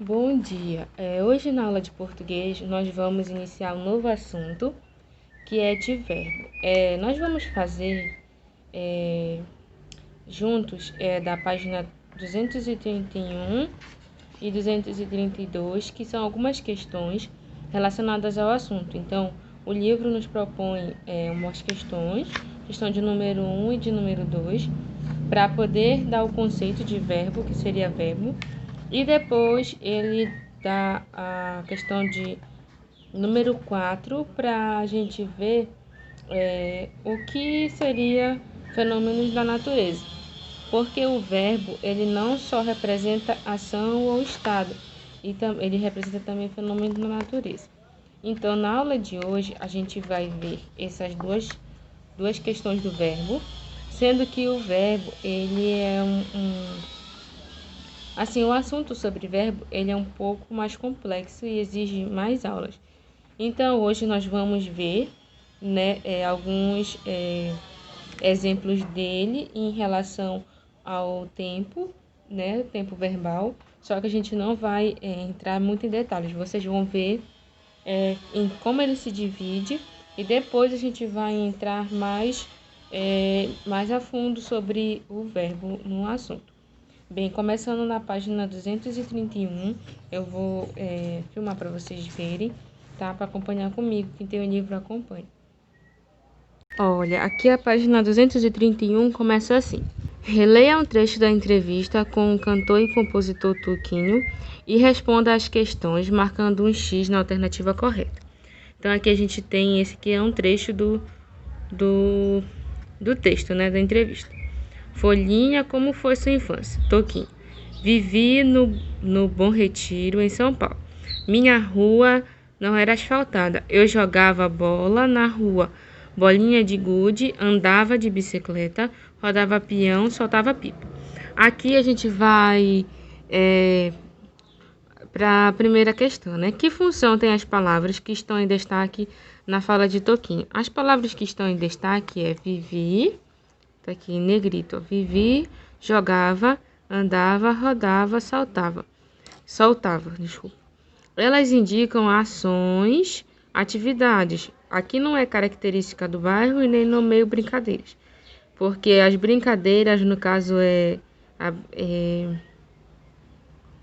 Bom dia. Hoje na aula de português nós vamos iniciar um novo assunto que é de verbo. Nós vamos fazer juntos da página 231 e 232, que são algumas questões relacionadas ao assunto. Então, o livro nos propõe umas questões, questão de número 1 e de número 2, para poder dar o conceito de verbo, que seria verbo. E depois ele dá a questão de número 4 para a gente ver o que seria fenômenos da natureza. Porque o verbo ele não só representa ação ou estado, ele representa também fenômenos da natureza. Então, na aula de hoje, a gente vai ver essas duas questões do verbo, sendo que o verbo ele é Assim, o assunto sobre verbo ele é um pouco mais complexo e exige mais aulas. Então, hoje nós vamos ver alguns exemplos dele em relação ao tempo, tempo verbal, só que a gente não vai entrar muito em detalhes. Vocês vão ver em como ele se divide e depois a gente vai entrar mais a fundo sobre o verbo no assunto. Bem, começando na página 231, eu vou filmar para vocês verem, tá? Para acompanhar comigo, quem tem o livro acompanha. Olha, aqui a página 231 começa assim. Releia um trecho da entrevista com o cantor e compositor Toquinho e responda às questões marcando um X na alternativa correta. Então aqui a gente tem esse que é um trecho do texto, da entrevista. Folhinha, como foi sua infância? Toquinho. Vivi no Bom Retiro, em São Paulo. Minha rua não era asfaltada. Eu jogava bola na rua. Bolinha de gude, andava de bicicleta, rodava peão, soltava pipa. Aqui a gente vai para a primeira questão, Que função tem as palavras que estão em destaque na fala de Toquinho? As palavras que estão em destaque é vivi, tá aqui em negrito, vivi, jogava, andava, rodava, soltava, desculpa. Elas indicam ações, atividades. Aqui não é característica do bairro e nem nomeio brincadeiras, porque as brincadeiras, no caso,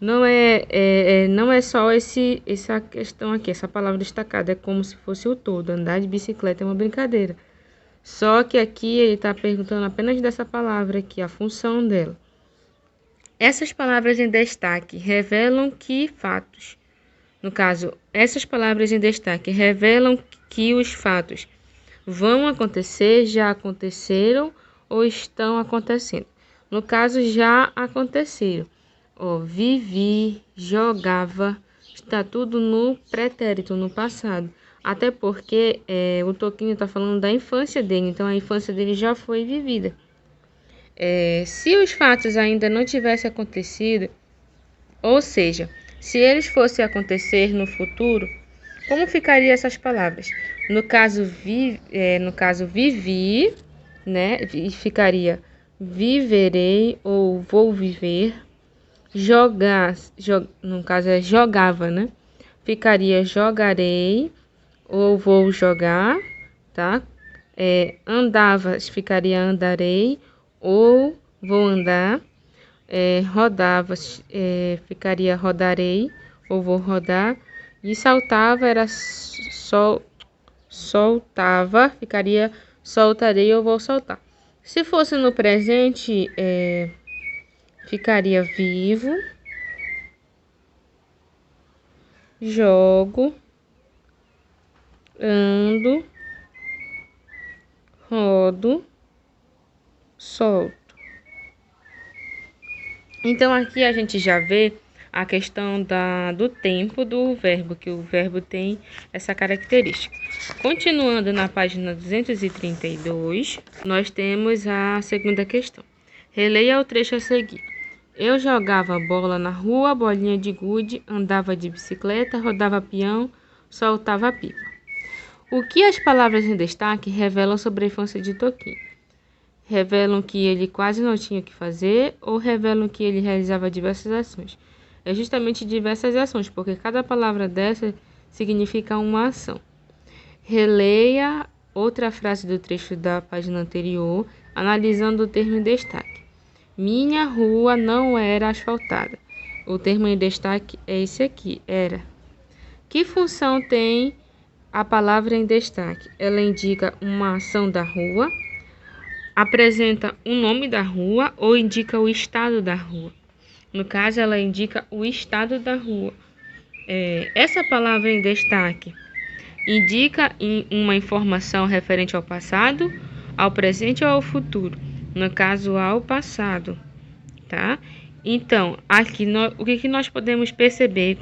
não é só essa questão aqui, essa palavra destacada, é como se fosse o todo. Andar de bicicleta é uma brincadeira. Só que aqui ele está perguntando apenas dessa palavra aqui, a função dela. Essas palavras em destaque revelam que fatos. No caso, essas palavras em destaque revelam que os fatos vão acontecer, já aconteceram ou estão acontecendo. No caso, já aconteceram. Vivi, jogava, está tudo no pretérito, no passado. Até porque o Toquinho está falando da infância dele, então a infância dele já foi vivida. Se os fatos ainda não tivessem acontecido, ou seja, se eles fossem acontecer no futuro, como ficariam essas palavras? No caso, vivi, ficaria viverei ou vou viver. No caso é jogava, Ficaria jogarei ou vou jogar, tá? Andava, ficaria andarei ou vou andar. Rodava, ficaria rodarei ou vou rodar. E saltava era soltava, ficaria soltarei ou vou soltar. Se fosse no presente, ficaria vivo, jogo, ando, rodo, solto. Então aqui a gente já vê a questão do tempo do verbo, que o verbo tem essa característica. Continuando na página 232, nós temos a segunda questão. Releia o trecho a seguir. Eu jogava bola na rua, bolinha de gude, andava de bicicleta, rodava peão, soltava pipa. O que as palavras em destaque revelam sobre a infância de Toquinho? Revelam que ele quase não tinha o que fazer ou revelam que ele realizava diversas ações? é justamente diversas ações, porque cada palavra dessa significa uma ação. Releia outra frase do trecho da página anterior, analisando o termo em destaque. Minha rua não era asfaltada. O termo em destaque é esse aqui, era. Que função tem a palavra em destaque? Ela indica uma ação da rua, apresenta o nome da rua ou indica o estado da rua. No caso, ela indica o estado da rua. Essa palavra em destaque indica uma informação referente ao passado, ao presente ou ao futuro. No caso, ao passado, tá? Então, aqui o que nós podemos perceber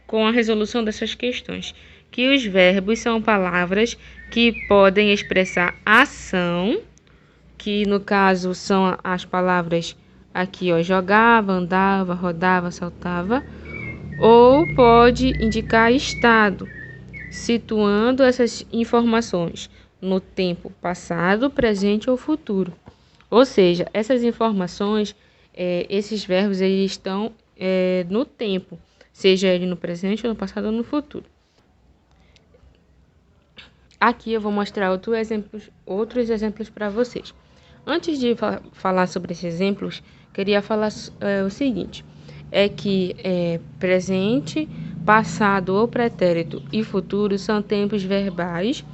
com a resolução dessas questões? Que os verbos são palavras que podem expressar ação, que no caso são as palavras aqui, ó, jogava, andava, rodava, saltava, ou pode indicar estado, situando essas informações no tempo passado, presente ou futuro. Ou seja, essas informações, esses verbos, eles estão no tempo, seja ele no presente, no passado ou no futuro. Aqui eu vou mostrar outros exemplos para vocês. Antes de falar sobre esses exemplos, queria falar o seguinte, é que presente, passado ou pretérito e futuro são tempos verbais,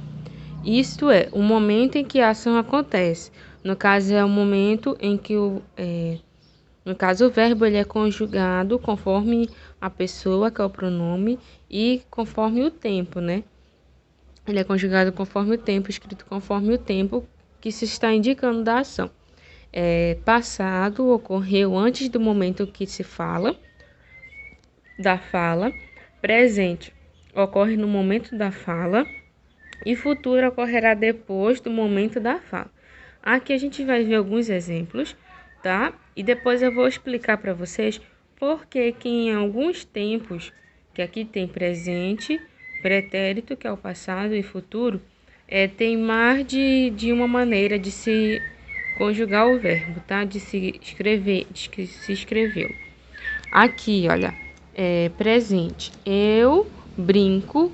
isto é, o momento em que a ação acontece. No caso, é o momento em que no caso, o verbo ele é conjugado conforme a pessoa, que é o pronome, e conforme o tempo, né? Ele é conjugado conforme o tempo, escrito conforme o tempo que se está indicando da ação. Passado ocorreu antes do momento que se fala, da fala. Presente ocorre no momento da fala. E futuro ocorrerá depois do momento da fala. Aqui a gente vai ver alguns exemplos, tá? E depois eu vou explicar para vocês por que em alguns tempos, que aqui tem presente, pretérito, que é o passado, e futuro, tem mais de uma maneira de se conjugar o verbo, tá? De se escrever, se escreveu. Aqui, olha, presente. Eu brinco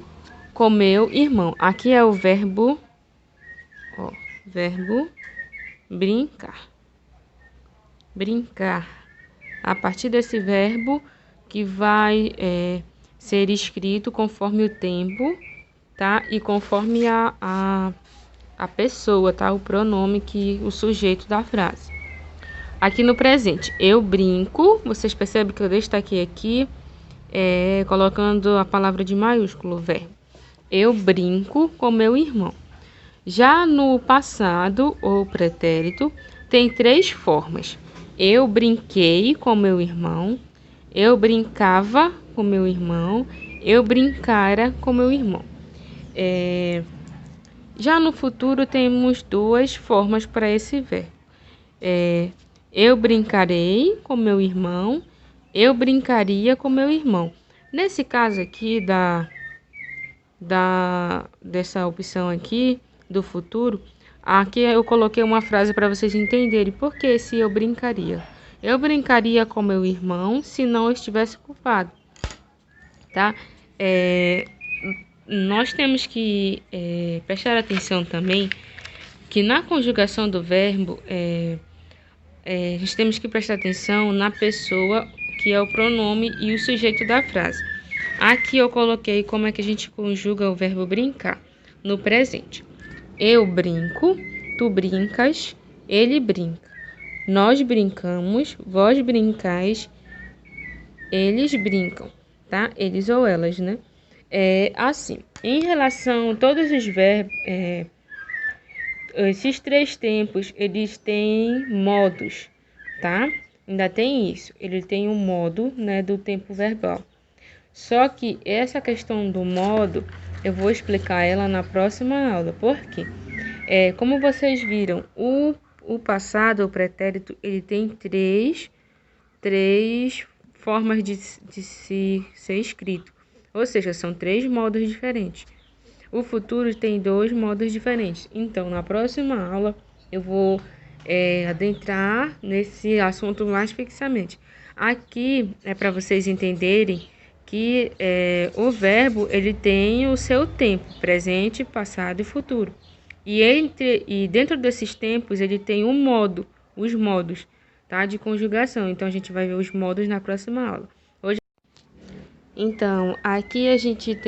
com meu irmão. Aqui é o verbo, verbo brincar. Brincar. A partir desse verbo que vai ser escrito conforme o tempo, tá? E conforme a pessoa, tá? O pronome, o sujeito da frase. Aqui no presente, eu brinco. Vocês percebem que eu destaquei aqui, colocando a palavra de maiúsculo, verbo. Eu brinco com meu irmão. Já no passado ou pretérito, tem 3 formas. Eu brinquei com meu irmão, eu brincava com meu irmão, eu brincara com meu irmão. Já no futuro, temos 2 formas para esse verbo. Eu brincarei com meu irmão, eu brincaria com meu irmão. Nesse caso aqui, dessa opção aqui, do futuro, aqui eu coloquei uma frase para vocês entenderem por que esse eu brincaria. Eu brincaria com meu irmão se não estivesse culpado, tá? Nós temos que prestar atenção também que na conjugação do verbo, a gente temos que prestar atenção na pessoa, que é o pronome e o sujeito da frase. Aqui eu coloquei como é que a gente conjuga o verbo brincar no presente. Eu brinco, tu brincas, ele brinca. Nós brincamos, vós brincais, eles brincam, tá? Eles ou elas, né? Assim, em relação a todos os verbos, esses 3 tempos, eles têm modos, tá? Ainda tem isso, ele tem um modo, né, do tempo verbal. Só que essa questão do modo, eu vou explicar ela na próxima aula. Por quê? Como vocês viram, o passado, o pretérito, ele tem três formas de ser escrito. Ou seja, são 3 modos diferentes. O futuro tem 2 modos diferentes. Então, na próxima aula, eu vou adentrar nesse assunto mais fixamente. Aqui é para vocês entenderem que o verbo ele tem o seu tempo, presente, passado e futuro. E dentro desses tempos ele tem um modo, os modos, tá, de conjugação. Então a gente vai ver os modos na próxima aula. Então, aqui a gente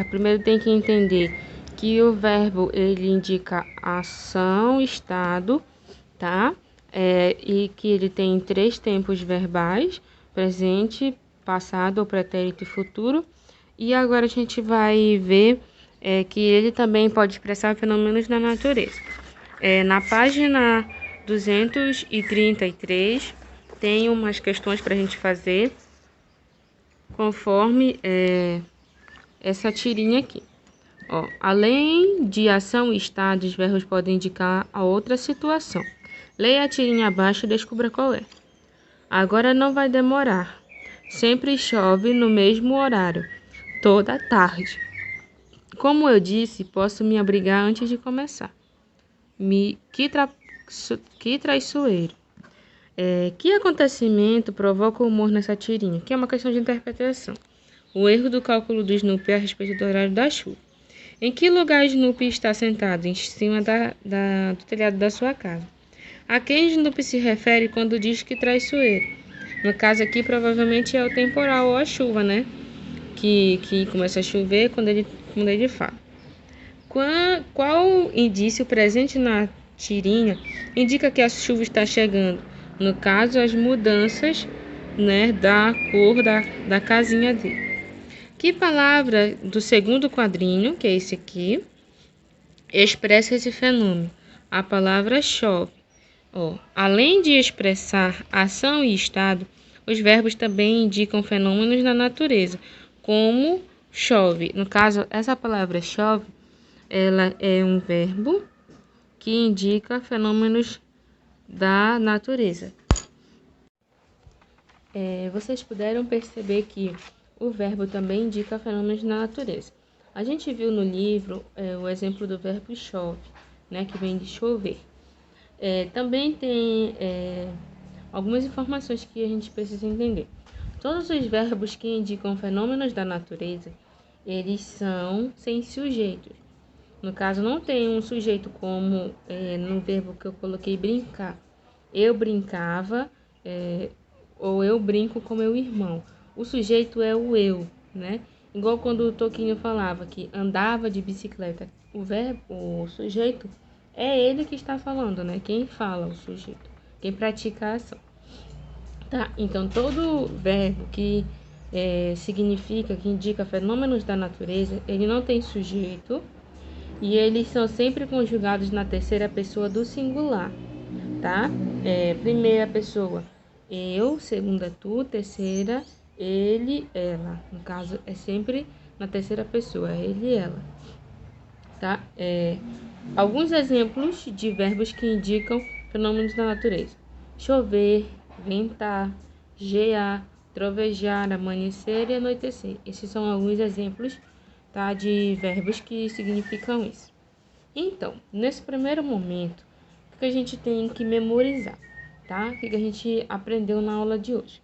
primeiro tem que entender que o verbo ele indica ação, estado, tá? E que ele tem 3 tempos verbais: presente, passado ou pretérito e futuro. E agora a gente vai ver que ele também pode expressar fenômenos da natureza. Na página 233 tem umas questões para a gente fazer conforme essa tirinha aqui. Ó, além de ação e estado, os verbos podem indicar a outra situação. Leia a tirinha abaixo e descubra qual é. Agora não vai demorar. Sempre chove no mesmo horário, toda tarde. Como eu disse, posso me abrigar antes de começar. Que traiçoeiro. Que acontecimento provoca o humor nessa tirinha? Que é uma questão de interpretação. O erro do cálculo do Snoopy a respeito do horário da chuva. Em que lugar Snoopy está sentado? Em cima do telhado da sua casa. A quem Snoopy se refere quando diz que traiçoeiro? No caso aqui, provavelmente é o temporal ou a chuva, né? Que começa a chover quando ele fala. Qual indício presente na tirinha indica que a chuva está chegando? No caso, as mudanças, né, da cor da casinha dele. Que palavra do segundo quadrinho, que é esse aqui, expressa esse fenômeno? A palavra chove. Além de expressar ação e estado, os verbos também indicam fenômenos na natureza, como chove. No caso, essa palavra chove, ela é um verbo que indica fenômenos da natureza. Vocês puderam perceber que o verbo também indica fenômenos na natureza. A gente viu no livro o exemplo do verbo chove, né, que vem de chover. Também tem algumas informações que a gente precisa entender. Todos os verbos que indicam fenômenos da natureza, eles são sem sujeito. No caso, não tem um sujeito como no verbo que eu coloquei brincar. Eu brincava, ou eu brinco com meu irmão. O sujeito é o eu, né? Igual quando o Toquinho falava que andava de bicicleta. O sujeito é ele que está falando, né? Quem fala, o sujeito. Quem pratica a ação. Tá? Então, todo verbo que significa, que indica fenômenos da natureza, ele não tem sujeito e eles são sempre conjugados na terceira pessoa do singular, tá? Primeira pessoa, eu, segunda, tu, terceira, ele, ela. No caso, é sempre na terceira pessoa, ele e ela, tá? Alguns exemplos de verbos que indicam fenômenos da natureza: chover, ventar, gear, trovejar, amanhecer e anoitecer. Esses são alguns exemplos, tá, de verbos que significam isso. Então, nesse primeiro momento, o que a gente tem que memorizar, tá? O que a gente aprendeu na aula de hoje?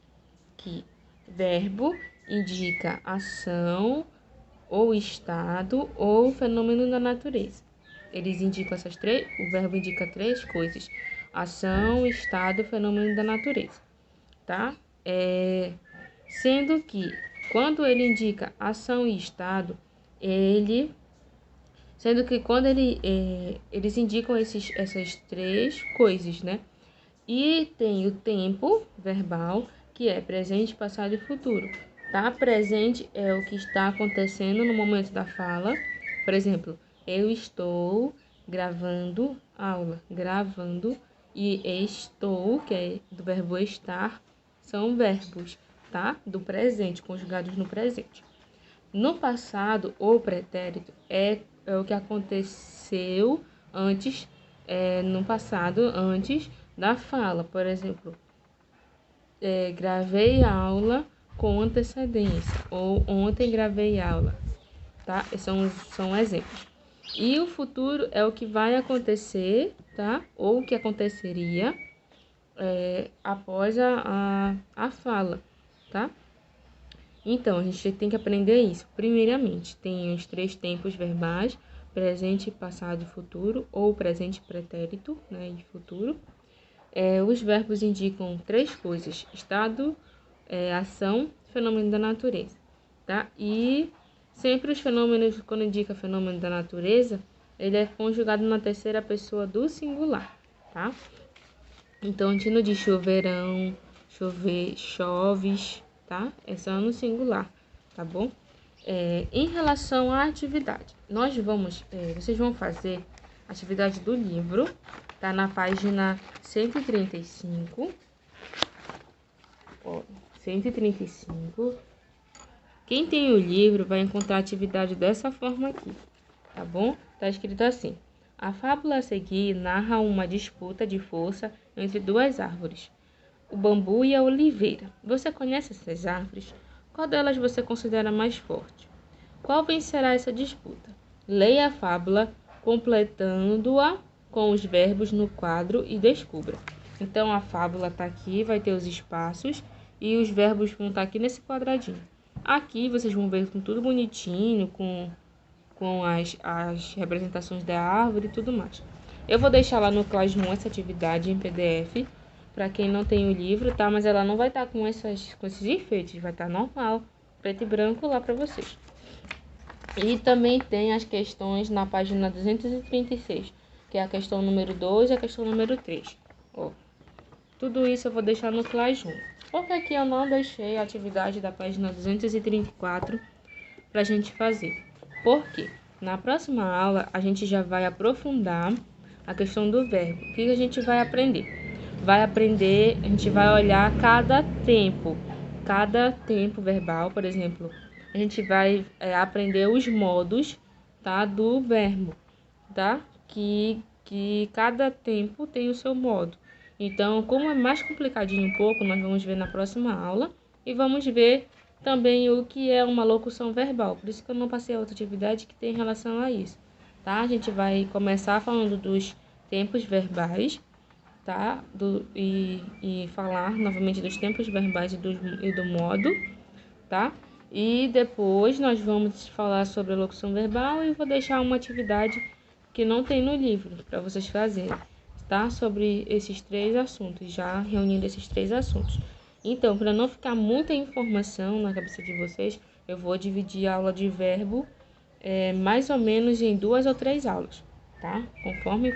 Que verbo indica ação, ou estado, ou fenômeno da natureza. Eles indicam o verbo indica 3 coisas: ação, estado, fenômeno da natureza, tá? Sendo que quando ele indica ação e estado, quando eles indicam essas 3 coisas, né? E tem o tempo verbal, que é presente, passado e futuro. Tá? Presente é o que está acontecendo no momento da fala. Por exemplo, eu estou gravando aula. Gravando e estou, que é do verbo estar, são verbos, tá? Do presente, conjugados no presente. No passado, o pretérito é o que aconteceu antes, no passado, antes da fala. Por exemplo, gravei aula com antecedência, ou ontem gravei aula, tá? São exemplos. E o futuro é o que vai acontecer, tá? Ou o que aconteceria após a fala, tá? Então, a gente tem que aprender isso. Primeiramente, tem os 3 tempos verbais, presente, passado e futuro, ou presente pretérito, né, e futuro. Os verbos indicam 3 coisas: estado, ação, fenômeno da natureza, tá? E sempre os fenômenos, quando indica fenômeno da natureza, ele é conjugado na terceira pessoa do singular, tá? Então, a gente não diz choverão, choves, tá? É só no singular, tá bom? Em relação à atividade, vocês vão fazer a atividade do livro, tá? Na página 135. 135. Quem tem o livro vai encontrar a atividade dessa forma aqui, tá bom? Tá escrito assim: a fábula a seguir narra uma disputa de força entre 2 árvores, o bambu e a oliveira. Você conhece essas árvores? Qual delas você considera mais forte? Qual vencerá essa disputa? Leia a fábula, completando-a com os verbos no quadro e descubra. Então, a fábula está aqui, vai ter os espaços e os verbos vão estar aqui nesse quadradinho. Aqui vocês vão ver com tudo bonitinho, com as representações da árvore e tudo mais. Eu vou deixar lá no Classroom essa atividade em PDF, para quem não tem o livro, tá? Mas ela não vai estar com esses enfeites, vai estar normal, preto e branco lá para vocês. E também tem as questões na página 236, que é a questão número 2 e a questão número 3. Ó, tudo isso eu vou deixar no Classroom. Porque aqui eu não deixei a atividade da página 234 para a gente fazer. Por quê? Na próxima aula a gente já vai aprofundar a questão do verbo. O que a gente vai aprender? A gente vai olhar cada tempo verbal, por exemplo. A gente vai aprender os modos, tá, do verbo, tá? Que cada tempo tem o seu modo. Então, como é mais complicadinho um pouco, nós vamos ver na próxima aula e vamos ver também o que é uma locução verbal. Por isso que eu não passei a outra atividade que tem relação a isso, tá? A gente vai começar falando dos tempos verbais, tá? E falar novamente dos tempos verbais e do modo, tá? E depois nós vamos falar sobre a locução verbal e vou deixar uma atividade que não tem no livro para vocês fazerem, tá? Sobre esses 3 assuntos, já reunindo esses 3 assuntos. Então, para não ficar muita informação na cabeça de vocês, eu vou dividir a aula de verbo mais ou menos em 2 ou 3 aulas, tá? Conforme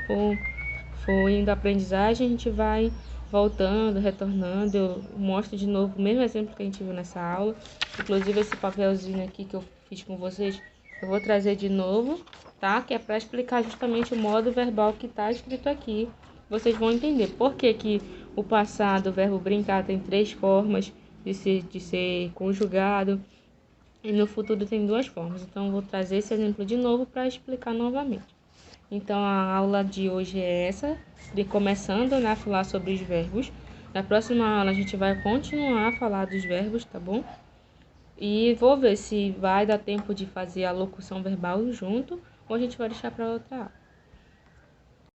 for indo a aprendizagem, a gente vai voltando, retornando. Eu mostro de novo o mesmo exemplo que a gente viu nessa aula. Inclusive, esse papelzinho aqui que eu fiz com vocês, eu vou trazer de novo, tá? Que é para explicar justamente o modo verbal que está escrito aqui. Vocês vão entender por que o passado, o verbo brincar, tem 3 formas de ser conjugado. E no futuro tem 2 formas. Então, eu vou trazer esse exemplo de novo para explicar novamente. Então, a aula de hoje é essa, começando a falar sobre os verbos. Na próxima aula, a gente vai continuar a falar dos verbos, tá bom? E vou ver se vai dar tempo de fazer a locução verbal junto ou a gente vai deixar para outra aula.